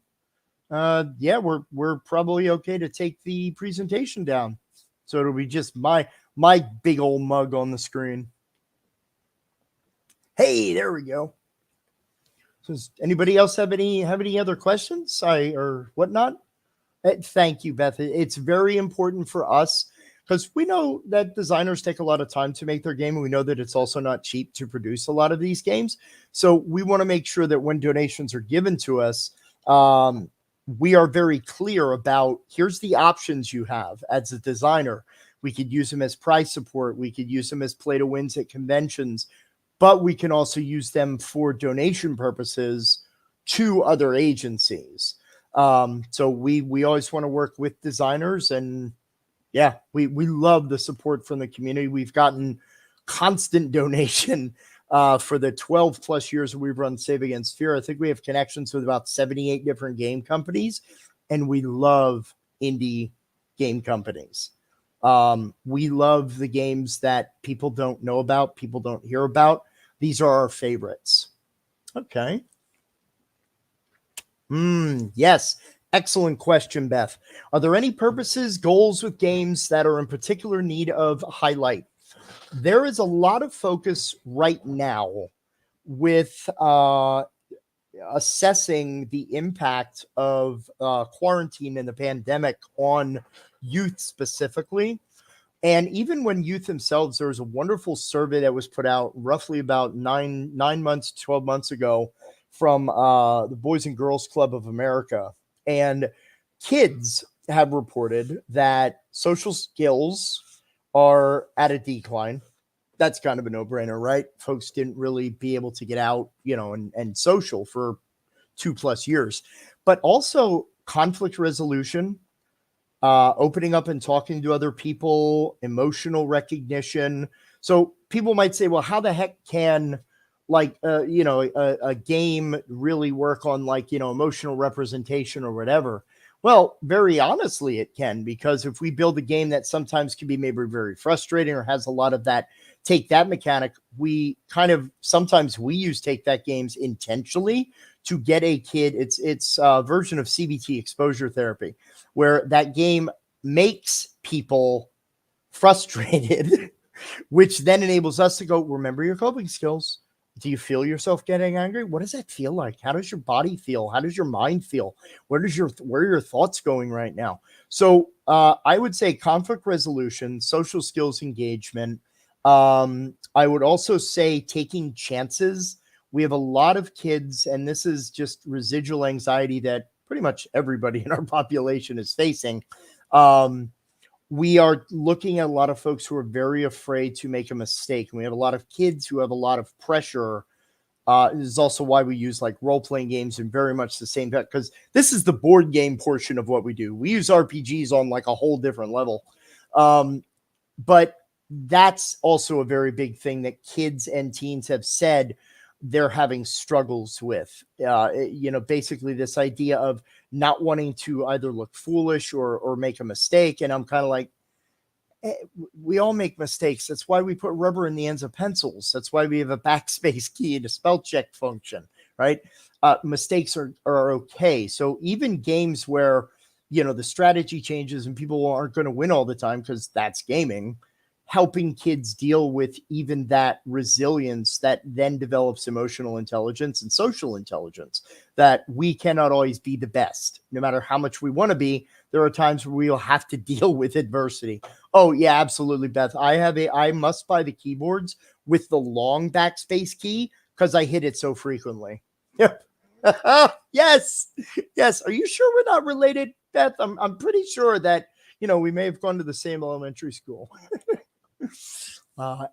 yeah, we're probably okay to take the presentation down. So it'll be just my big old mug on the screen. Hey, there we go. So does anybody else have any other questions or whatnot? Thank you, Beth. It's very important for us because we know that designers take a lot of time to make their game, and we know that it's also not cheap to produce a lot of these games. So we want to make sure that when donations are given to us, we are very clear about here's the options you have as a designer. We could use them as prize support. We could use them as play to wins at conventions, but we can also use them for donation purposes to other agencies. So we always want to work with designers, and yeah, we love the support from the community. We've gotten constant donation for the 12 plus years that we've run Save Against Fear. I think we have connections with about 78 different game companies, and we love indie game companies. We love the games that people don't know about, people don't hear about. These are our favorites. Okay. Yes. Excellent question, Beth. Are there any purposes, goals with games that are in particular need of highlight? There is a lot of focus right now with assessing the impact of quarantine and the pandemic on youth specifically. And even when youth themselves, there was a wonderful survey that was put out roughly about 9 months, 12 months ago from the Boys and Girls Club of America. And kids have reported that social skills are at a decline. That's kind of a no-brainer, right? Folks didn't really be able to get out, and social for 2+ years. But also conflict resolution, opening up and talking to other people, emotional recognition. So people might say, well, how the heck can a game really work on emotional representation or whatever? Well, very honestly, it can, because if we build a game that sometimes can be maybe very frustrating or has a lot of that take that mechanic, we sometimes use take that games intentionally to get a kid. It's a version of CBT, exposure therapy, where that game makes people frustrated, which then enables us to go, remember your coping skills. Do you feel yourself getting angry? What does that feel like? How does your body feel? How does your mind feel? Where are your thoughts going right now? So I would say conflict resolution, social skills engagement. I would also say taking chances. We have a lot of kids, and this is just residual anxiety that pretty much everybody in our population is facing. We are looking at a lot of folks who are very afraid to make a mistake. And we have a lot of kids who have a lot of pressure. This is also why we use role-playing games and very much the same, because this is the board game portion of what we do. We use RPGs on a whole different level. But that's also a very big thing that kids and teens have said they're having struggles with. Basically this idea of not wanting to either look foolish or make a mistake. And I'm kind of like, we all make mistakes. That's why we put rubber in the ends of pencils. That's why we have a backspace key and a spell check function, right? Mistakes are okay. So even games where, the strategy changes and people aren't going to win all the time, because that's gaming, helping kids deal with even that resilience that then develops emotional intelligence and social intelligence, that we cannot always be the best. No matter how much we want to be, there are times where we'll have to deal with adversity. Oh yeah, absolutely, Beth. I must buy the keyboards with the long backspace key because I hit it so frequently. Yep. Yes. Are you sure we're not related, Beth? I'm pretty sure that we may have gone to the same elementary school.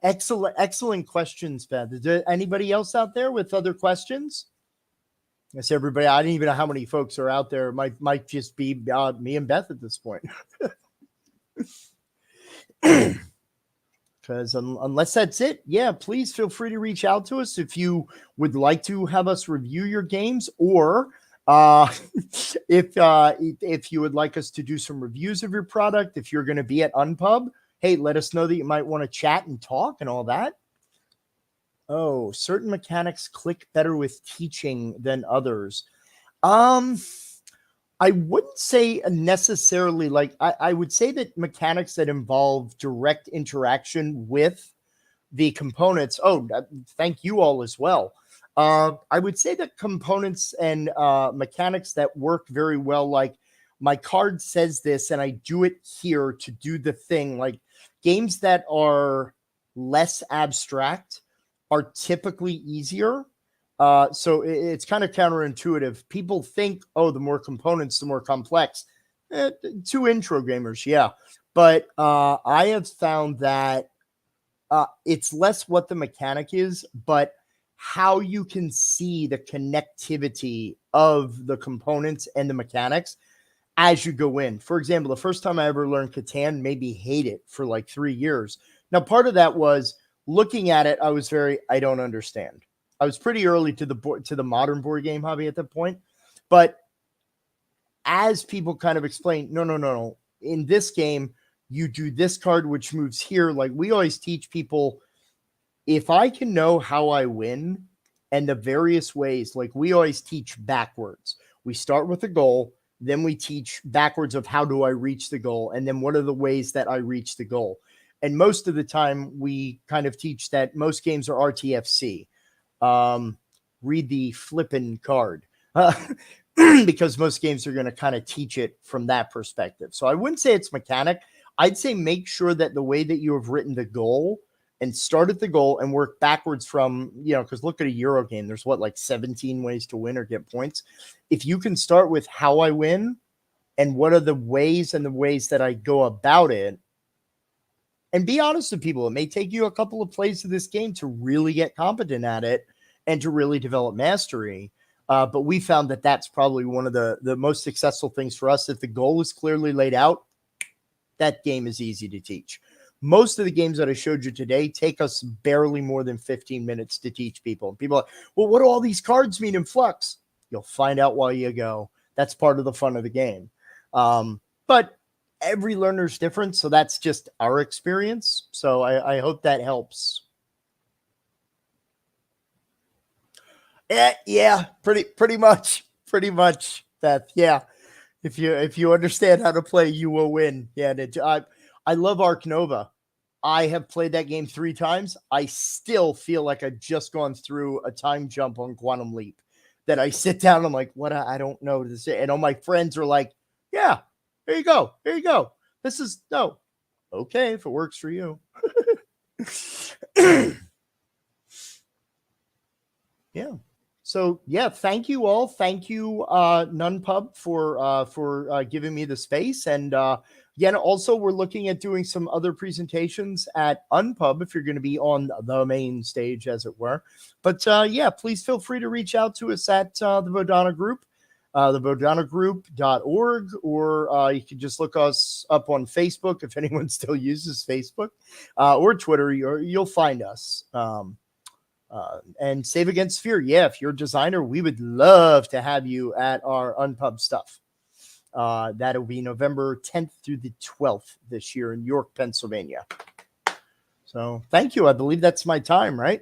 Excellent questions, Beth. Is there anybody else out there with other questions? Yes, everybody. I don't even know how many folks are out there. It might just be me and Beth at this point. Because unless that's it, yeah, please feel free to reach out to us if you would like to have us review your games, or if you would like us to do some reviews of your product. If you're going to be at Unpub, hey, let us know that you might want to chat and talk and all that. Oh, certain mechanics click better with teaching than others. I wouldn't say necessarily, like, I would say that mechanics that involve direct interaction with the components. Oh, thank you all as well. I would say that components and mechanics that work very well, like my card says this and I do it here to do the thing, like games that are less abstract are typically easier. So it's kind of counterintuitive. People think, oh, the more components, the more complex. To intro gamers, yeah. But I have found that it's less what the mechanic is, but how you can see the connectivity of the components and the mechanics as you go in. For example, the first time I ever learned Catan made me hate it for like 3 years. Now, part of that was looking at it, I don't understand. I was pretty early to the modern board game hobby at that point. But as people kind of explain, no. In this game, you do this card, which moves here. Like we always teach people, if I can know how I win and the various ways, like we always teach backwards. We start with a goal, then we teach backwards of how do I reach the goal, and then what are the ways that I reach the goal. And most of the time, we kind of teach that most games are RTFC. Read the flippin' card. Because most games are going to kind of teach it from that perspective. So I wouldn't say it's mechanic. I'd say make sure that the way that you have written the goal and start at the goal and work backwards from, because look at a Euro game. There's like 17 ways to win or get points. If you can start with how I win and what are the ways that I go about it, and be honest with people, it may take you a couple of plays of this game to really get competent at it and to really develop mastery. But we found that that's probably one of the most successful things for us. If the goal is clearly laid out, that game is easy to teach. Most of the games that I showed you today take us barely more than 15 minutes to teach people. And people are like, well, what do all these cards mean in Flux? You'll find out while you go. That's part of the fun of the game. But every learner is different, so that's just our experience. So I hope that helps. Yeah, pretty much, Beth. Yeah, if you understand how to play, you will win. Yeah, I love Ark Nova. I have played that game 3 times. I still feel like I've just gone through a time jump on Quantum Leap. That I sit down, I'm like, what? I don't know to say. And all my friends are like, yeah, here you go. This is okay if it works for you. Yeah. So yeah, thank you all. Thank you, Nunpub, for giving me the space. And again, also we're looking at doing some other presentations at Unpub if you're going to be on the main stage, as it were. But yeah, please feel free to reach out to us at the Bodhana Group, thebodhanagroup.org, or you can just look us up on Facebook if anyone still uses Facebook, or Twitter. You'll find us. And Save Against Fear. Yeah, if you're a designer, we would love to have you at our Unpub stuff. That'll be November 10th through the 12th this year in York, Pennsylvania. So thank you. I believe that's my time, right?